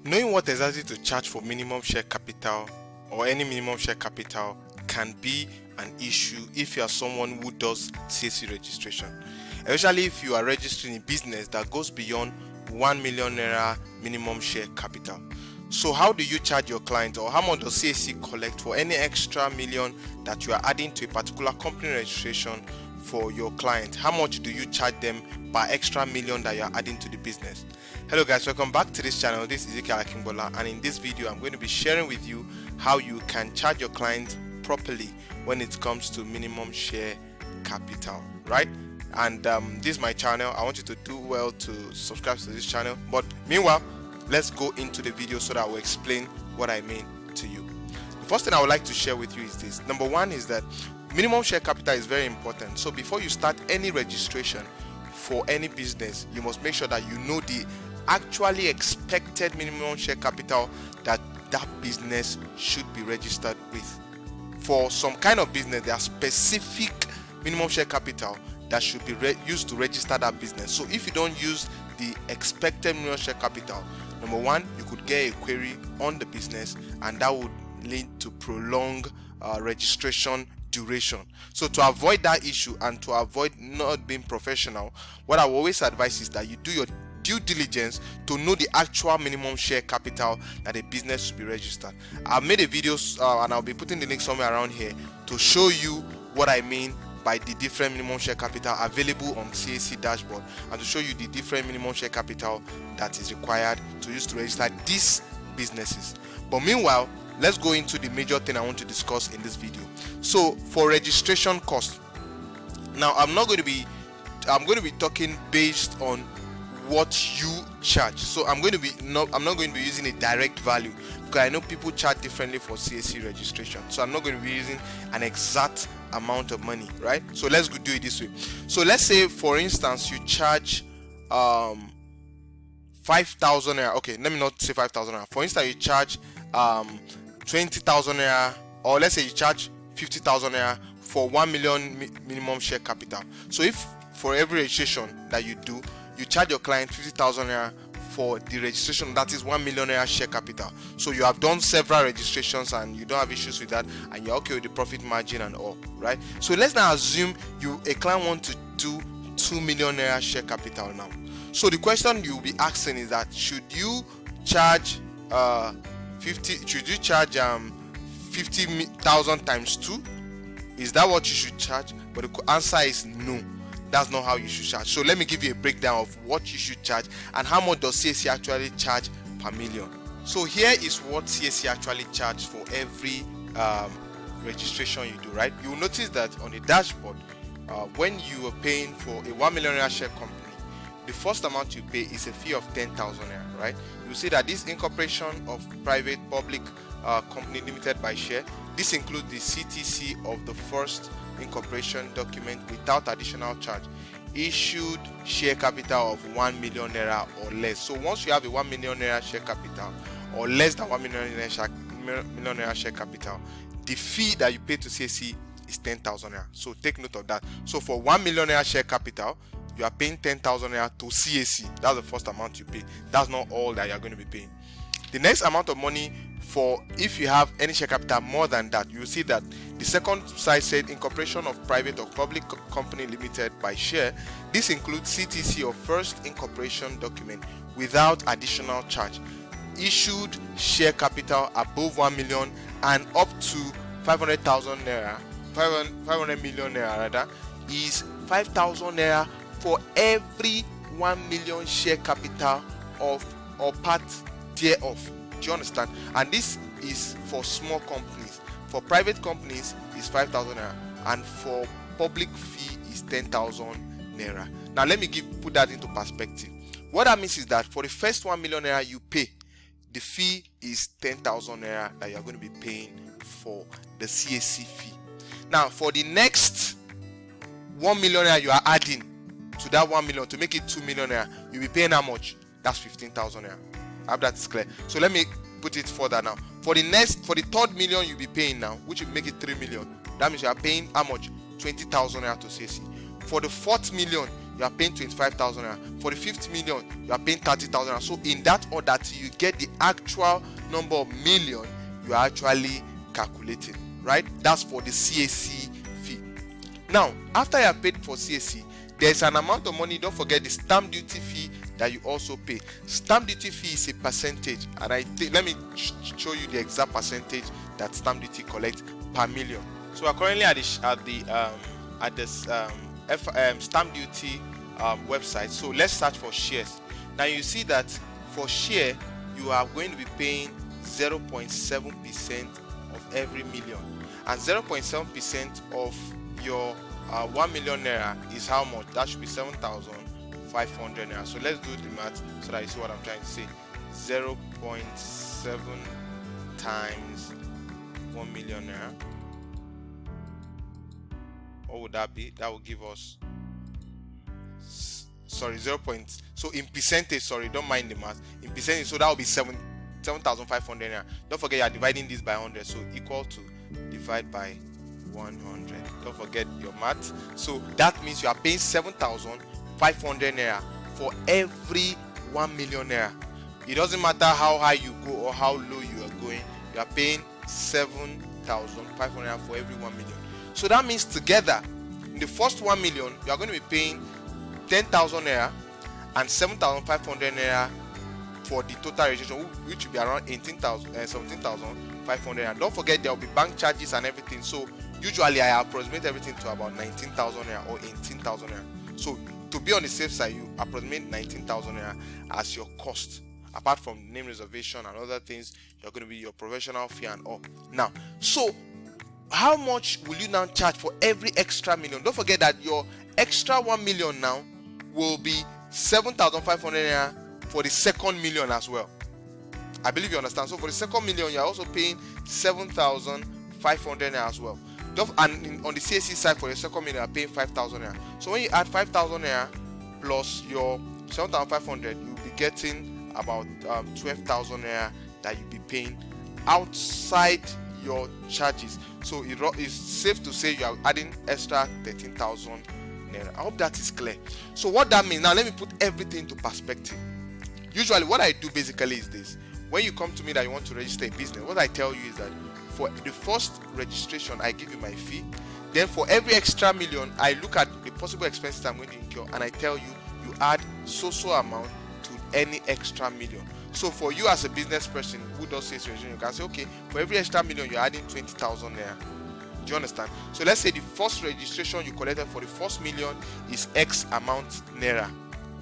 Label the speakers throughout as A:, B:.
A: Knowing what exactly to charge for minimum share capital or any minimum share capital can be an issue if you are someone who does CAC registration, especially if you are registering a business that goes beyond 1 million naira minimum share capital. So how do you charge your clients, or how much does CAC collect for any extra million that you are adding to a particular company registration for your client? How much do you charge them per extra million that you are adding to the business? Hello guys, welcome back to this channel. This is Akimbola, and in this video I'm going to be sharing with you how you can charge your clients properly when it comes to minimum share capital, right? And this is my channel. I want you to do well to subscribe to this channel, but meanwhile, let's go into the video so that I will explain what I mean to you. The first thing I would like to share with you is this. Number one is that minimum share capital is very important. So before you start any registration for any business, you must make sure that you know the actually expected minimum share capital that business should be registered with. For some kind of business, there are specific minimum share capital that should be used to register that business. So if you don't use the expected minimum share capital, number one, you could get a query on the business, and that would lead to prolonged registration duration. So to avoid that issue and to avoid not being professional, what I will always advise is that you do your due diligence to know the actual minimum share capital that a business should be registered. I've made a video and I'll be putting the link somewhere around here to show you what I mean by the different minimum share capital available on CAC dashboard, and to show you the different minimum share capital that is required to use to register these businesses. But meanwhile, let's go into the major thing I want to discuss in this video. So for registration cost, now I'm going to be talking based on what you charge. So I'm not going to be using a direct value, because I know people charge differently for CAC registration. So I'm not going to be using an exact amount of money, right? So let's go do it this way. So let's say, for instance, you charge 5,000 naira. Okay, let me not say 5,000 naira. For instance, you charge 20,000 naira, or let's say you charge 50,000 naira for 1 million minimum share capital. So if for every registration that you do, you charge your client 50,000 naira for the registration, that is 1 million naira share capital. So you have done several registrations and you don't have issues with that, and you're okay with the profit margin and all, right? So let's now assume a client want to do 2 million naira share capital now. So the question you'll be asking is that should you charge 50,000 times 2? Is that what you should charge? But the answer is no. That's not how you should charge. So let me give you a breakdown of what you should charge and how much does CAC actually charge per million. So here is what CAC actually charge for every registration you do, right? You will notice that on the dashboard, when you are paying for a 1 million naira share company, the first amount you pay is a fee of 10,000 naira, right? You see that this incorporation of private public company limited by share, this includes the CTC of the first incorporation document without additional charge, issued share capital of 1 million naira or less. So once you have a 1 million naira share capital or less than 1 million naira share capital, the fee that you pay to CAC is 10,000 naira. So take note of that. So for 1 million naira share capital, you are paying 10,000 naira to CAC. That's the first amount you pay. That's not all that you are going to be paying. The next amount of money, for if you have any share capital more than that, you will see that the second side said incorporation of private or public company limited by share. This includes CTC of first incorporation document without additional charge, issued share capital above 1 million and up to 500,000 naira, 500 million naira rather, is 5,000 naira for every 1 million share capital of or part thereof. Do you understand? And this is for small companies. For private companies is 5,000 naira, and for public fee is 10,000 naira. Now let me put that into perspective. What that means is that for the first 1 million naira you pay, the fee is 10,000 naira that you are going to be paying for the CAC fee. Now for the next 1 million naira you are adding to that 1 million to make it 2 million naira, you'll be paying how much? That's 15,000 naira. I hope that is clear. So let me put it further now. For the third million you'll be paying now, which will make it 3 million. That means you are paying how much? 20,000 naira to CAC. For the fourth million, you are paying 25,000 naira. For the 50 million, you are paying 30,000 naira. So in that order, till you get the actual number of million you are actually calculating, right? That's for the CAC fee. Now, after you have paid for CAC, there's an amount of money. Don't forget the stamp duty fee that you also pay. Stamp duty fee is a percentage, and let me show you the exact percentage that stamp duty collects per million. So we're currently at the stamp duty website. So let's search for shares. Now you see that for share you are going to be paying 0.7% of every million, and 0.7% of your 1 million naira is how much? That should be 7,500 naira. So let's do the math so that you see what I'm trying to say. 0.7 times 1 million naira. What would that be? That would give us, sorry, 0. So in percentage, sorry, don't mind the math. In percentage, so that will be 7,500 naira. Don't forget you are dividing this by 100, so equal to divide by 100. Don't forget your math. So that means you are paying 7,500 naira for every 1 million naira. It doesn't matter how high you go or how low you are going, you are paying 7,500 naira for every 1 million. So that means together in the first 1 million you are going to be paying 10,000 naira and 7,500 naira for the total registration, which will be around 17,500. And don't forget there will be bank charges and everything. So usually I approximate everything to about 19,000 naira or 18,000 naira. So to be on the safe side, you approximate 19,000 naira as your cost. Apart from name reservation and other things, you're going to be your professional fee and all. Now, so how much will you now charge for every extra million? Don't forget that your extra 1 million now will be 7,500 naira for the second million as well. I believe you understand. So for the second million, you are also paying 7,500 naira as well. And on the CAC side for the second million, you are paying 5,000 naira. So when you add 5,000 naira plus your 7,500, you'll be getting about 12,000 naira that you'll be paying outside your charges. So it's safe to say you are adding extra 13,000 naira. I hope that is clear. So what that means, now let me put everything into perspective. Usually what I do basically is this. When you come to me that you want to register a business, what I tell you is that for the first registration I give you my fee. Then for every extra million I look at the possible expenses I'm going to incur, and I tell you add so amount to any extra million. So for you as a business person who does sales registration, you can say, okay, for every extra million you're adding 20,000 naira. Do you understand? So let's say the first registration you collected for the first million is X amount naira.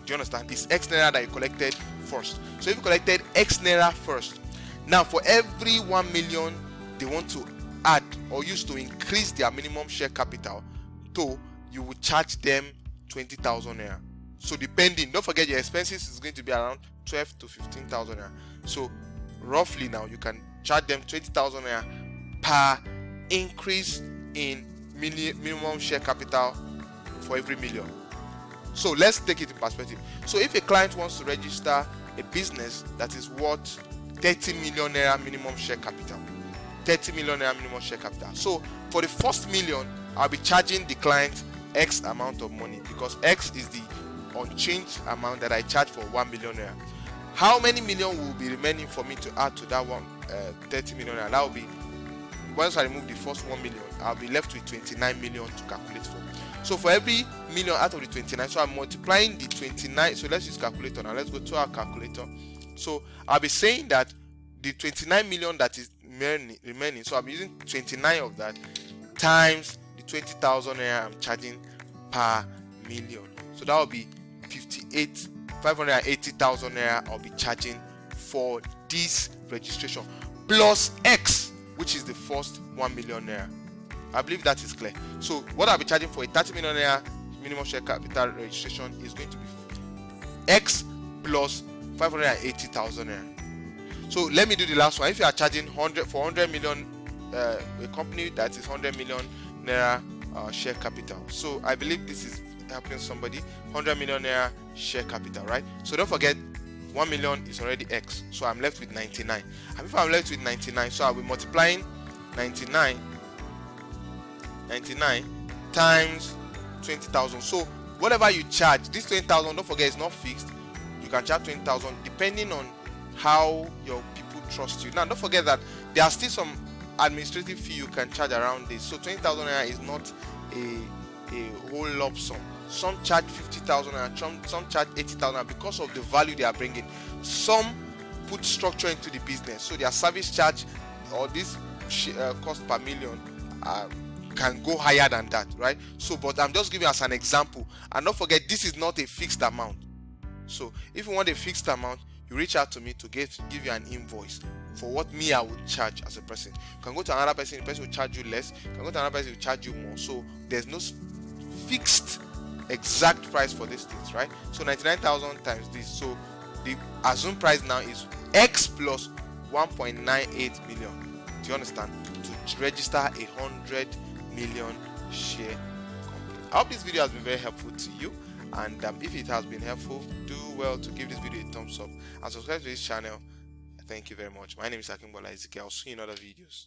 A: Do you understand? It's X naira that you collected first. So if you collected X naira first, now for every 1 million they want to add or use to increase their minimum share capital, so you will charge them 20,000 naira. So depending, don't forget your expenses is going to be around 12 to 15,000 naira. So roughly now you can charge them 20,000 naira per increase in minimum share capital for every million. So let's take it in perspective. So if a client wants to register a business that is worth 30 million naira minimum share capital, 30 million naira minimum share capital. So for the first million, I'll be charging the client X amount of money, because X is the unchanged amount that I charge for 1 million naira. How many million will be remaining for me to add to that 30 million naira? That will be, once I remove the first 1 million, I'll be left with 29 million to calculate for. So for every million out of the 29, so I'm multiplying the 29. So let's use calculator now. Let's go to our calculator. So I'll be saying that the 29 million that is remaining, so I'm using 29 of that times the 20,000 naira I'm charging per million. So that will be 580,000 naira I'll be charging for this registration, plus X, which is the first 1 million naira. I believe that is clear. So what I'll be charging for a 30 million naira minimum share capital registration is going to be X plus 580,000 naira. So let me do the last one. If you are charging 100 million, a company that is 100 million naira share capital. So I believe this is happening to somebody. 100 million naira share capital, right? So don't forget 1 million is already X. So I'm left with 99. And if I'm left with 99, so I'll be multiplying 99 times 20,000. So whatever you charge, this 20,000, don't forget, it's not fixed. You can charge 20,000 depending on how your people trust you. Now don't forget that there are still some administrative fee you can charge around this. So 20,000 naira is not a whole lump sum. Some charge 50,000 naira, some charge 80,000 because of the value they are bringing. Some put structure into the business, so their service charge or this cost per million can go higher than that, right? So, but I'm just giving as an example, and don't forget, this is not a fixed amount. So if you want a fixed amount, you reach out to me to give you an invoice for what me I would charge as a person. You can go to another person, the person will charge you less. You can go to another person, will charge you more. So there's no fixed exact price for these things, right? So 99,000 times this, so the assumed price now is X plus 1.98 million. Do you understand? To register 100 million share company. I hope this video has been very helpful to you, and if it has been helpful, do well to give this video a thumbs up and subscribe to this channel. Thank you very much. My name is Akinbola Ezekiel. I'll see you in other videos.